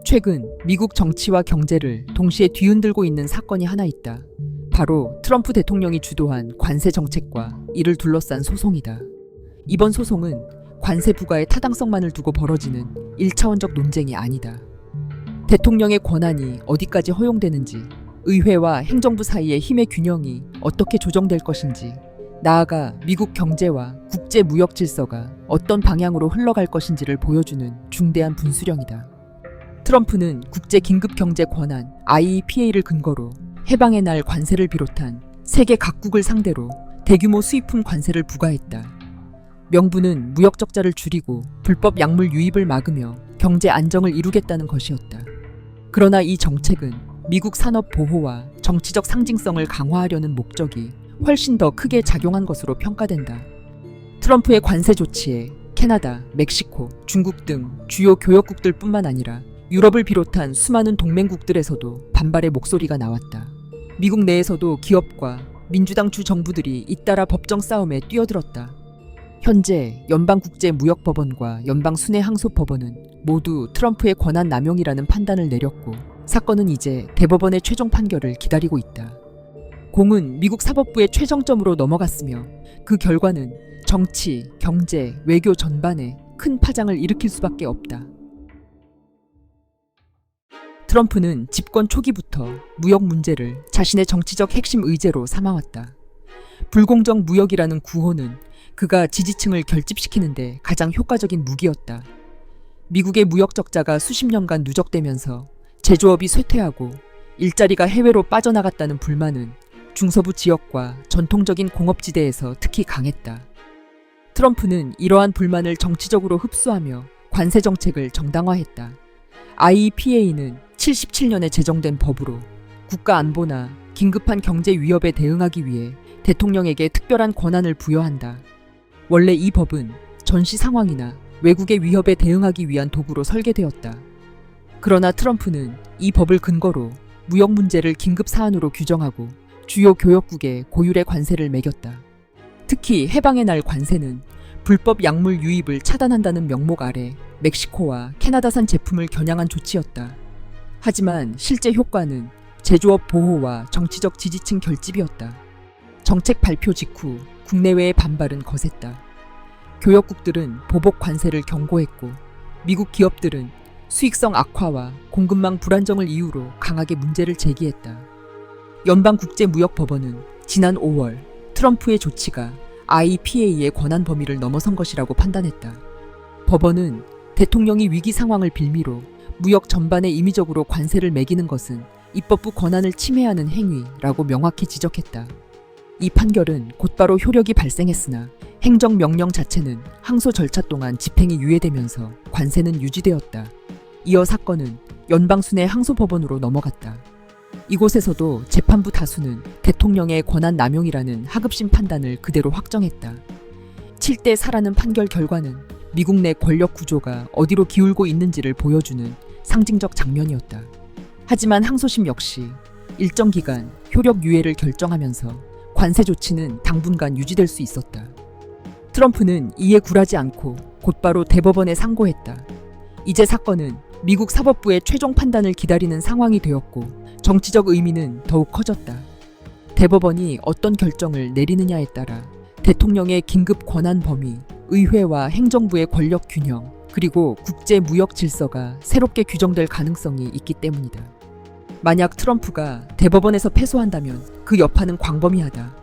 최근 미국 정치와 경제를 동시에 뒤흔들고 있는 사건이 하나 있다. 바로 트럼프 대통령이 주도한 관세 정책과 이를 둘러싼 소송이다. 이번 소송은 관세 부과의 타당성만을 두고 벌어지는 1차원적 논쟁이 아니다. 대통령의 권한이 어디까지 허용되는지, 의회와 행정부 사이의 힘의 균형이 어떻게 조정될 것인지, 나아가 미국 경제와 국제 무역 질서가 어떤 방향으로 흘러갈 것인지를 보여주는 중대한 분수령이다. 트럼프는 국제 긴급 경제 권한 IEPA를 근거로 해방의 날 관세를 비롯한 세계 각국을 상대로 대규모 수입품 관세를 부과했다. 명분은 무역 적자를 줄이고 불법 약물 유입을 막으며 경제 안정을 이루겠다는 것이었다. 그러나 이 정책은 미국 산업 보호와 정치적 상징성을 강화하려는 목적이 훨씬 더 크게 작용한 것으로 평가된다. 트럼프의 관세 조치에 캐나다, 멕시코, 중국 등 주요 교역국들 뿐만 아니라 유럽을 비롯한 수많은 동맹국들에서도 반발의 목소리가 나왔다. 미국 내에서도 기업과 민주당 주 정부들이 잇따라 법정 싸움에 뛰어들었다. 현재 연방국제무역법원과 연방순회항소법원은 모두 트럼프의 권한 남용이라는 판단을 내렸고 사건은 이제 대법원의 최종 판결을 기다리고 있다. 공은 미국 사법부의 최정점으로 넘어갔으며 그 결과는 정치, 경제, 외교 전반에 큰 파장을 일으킬 수밖에 없다. 트럼프는 집권 초기부터 무역 문제를 자신의 정치적 핵심 의제로 삼아왔다. 불공정 무역이라는 구호는 그가 지지층을 결집시키는데 가장 효과적인 무기였다. 미국의 무역 적자가 수십 년간 누적되면서 제조업이 쇠퇴하고 일자리가 해외로 빠져나갔다는 불만은 중서부 지역과 전통적인 공업지대에서 특히 강했다. 트럼프는 이러한 불만을 정치적으로 흡수하며 관세 정책을 정당화했다. IEPA는 77년에 제정된 법으로 국가 안보나 긴급한 경제 위협에 대응하기 위해 대통령에게 특별한 권한을 부여한다. 원래 이 법은 전시 상황이나 외국의 위협에 대응하기 위한 도구로 설계되었다. 그러나 트럼프는 이 법을 근거로 무역 문제를 긴급 사안으로 규정하고 주요 교역국에 고율의 관세를 매겼다. 특히 해방의 날 관세는 불법 약물 유입을 차단한다는 명목 아래 멕시코와 캐나다산 제품을 겨냥한 조치였다. 하지만 실제 효과는 제조업 보호와 정치적 지지층 결집이었다. 정책 발표 직후 국내외의 반발은 거셌다. 교역국들은 보복 관세를 경고했고 미국 기업들은 수익성 악화와 공급망 불안정을 이유로 강하게 문제를 제기했다. 연방국제무역법원은 지난 5월 트럼프의 조치가 IEPA의 권한 범위를 넘어선 것이라고 판단했다. 법원은 대통령이 위기 상황을 빌미로 무역 전반에 임의적으로 관세를 매기는 것은 입법부 권한을 침해하는 행위라고 명확히 지적했다. 이 판결은 곧바로 효력이 발생했으나 행정명령 자체는 항소 절차 동안 집행이 유예되면서 관세는 유지되었다. 이어 사건은 연방순회항소법원으로 넘어갔다. 이곳에서도 재판부 다수는 대통령의 권한 남용이라는 하급심 판단을 그대로 확정했다. 7대 4라는 판결 결과는 미국 내 권력 구조가 어디로 기울고 있는지를 보여주는 상징적 장면이었다. 하지만 항소심 역시 일정 기간 효력 유예를 결정하면서 관세 조치는 당분간 유지될 수 있었다. 트럼프는 이에 굴하지 않고 곧바로 대법원에 상고했다. 이제 사건은 미국 사법부의 최종 판단을 기다리는 상황이 되었고 정치적 의미는 더욱 커졌다. 대법원이 어떤 결정을 내리느냐에 따라 대통령의 긴급 권한 범위, 의회와 행정부의 권력 균형, 그리고 국제 무역 질서가 새롭게 규정될 가능성이 있기 때문이다. 만약 트럼프가 대법원에서 패소한다면 그 여파는 광범위하다.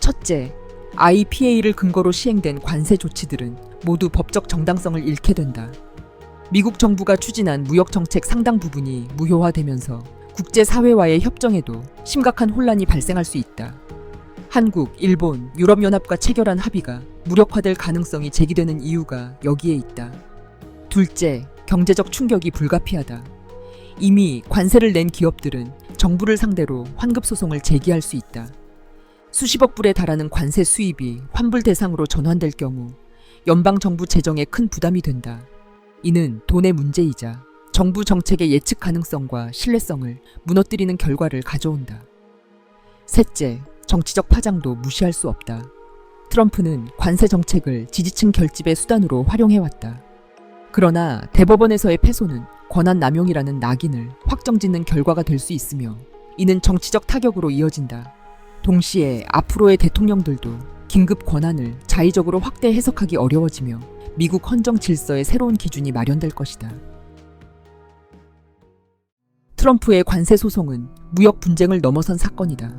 첫째, IEPA를 근거로 시행된 관세 조치들은 모두 법적 정당성을 잃게 된다. 미국 정부가 추진한 무역 정책 상당 부분이 무효화되면서 국제사회와의 협정에도 심각한 혼란이 발생할 수 있다. 한국, 일본, 유럽연합과 체결한 합의가 무력화될 가능성이 제기되는 이유가 여기에 있다. 둘째, 경제적 충격이 불가피하다. 이미 관세를 낸 기업들은 정부를 상대로 환급소송을 제기할 수 있다. 수십억 불에 달하는 관세 수입이 환불 대상으로 전환될 경우 연방정부 재정에 큰 부담이 된다. 이는 돈의 문제이자 정부 정책의 예측 가능성과 신뢰성을 무너뜨리는 결과를 가져온다. 셋째, 정치적 파장도 무시할 수 없다. 트럼프는 관세 정책을 지지층 결집의 수단으로 활용해왔다. 그러나 대법원에서의 패소는 권한 남용이라는 낙인을 확정짓는 결과가 될 수 있으며 이는 정치적 타격으로 이어진다. 동시에 앞으로의 대통령들도 긴급 권한을 자의적으로 확대 해석하기 어려워지며 미국 헌정 질서의 새로운 기준이 마련될 것이다. 트럼프의 관세 소송은 무역 분쟁을 넘어선 사건이다.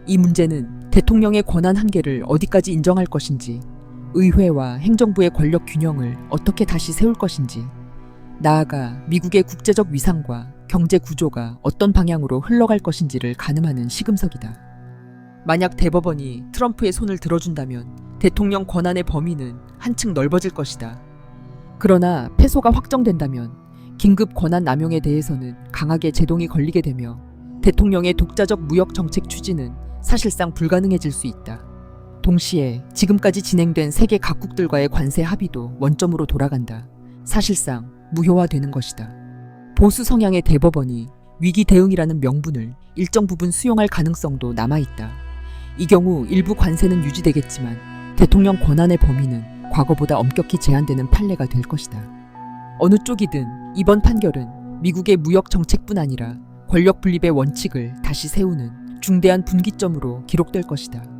이 문제는 대통령의 권한 한계를 어디까지 인정할 것인지, 의회와 행정부의 권력 균형을 어떻게 다시 세울 것인지, 나아가 미국의 국제적 위상과 경제 구조가 어떤 방향으로 흘러갈 것인지를 가늠하는 시금석이다. 만약 대법원이 트럼프의 손을 들어준다면 대통령 권한의 범위는 한층 넓어질 것이다. 그러나 패소가 확정된다면 긴급 권한 남용에 대해서는 강하게 제동이 걸리게 되며 대통령의 독자적 무역 정책 추진은 사실상 불가능해질 수 있다. 동시에 지금까지 진행된 세계 각국들과의 관세 합의도 원점으로 돌아간다. 사실상 무효화되는 것이다. 보수 성향의 대법원이 위기 대응이라는 명분을 일정 부분 수용할 가능성도 남아있다. 이 경우 일부 관세는 유지되겠지만 대통령 권한의 범위는 과거보다 엄격히 제한되는 판례가 될 것이다. 어느 쪽이든 이번 판결은 미국의 무역 정책뿐 아니라 권력 분립의 원칙을 다시 세우는 중대한 분기점으로 기록될 것이다.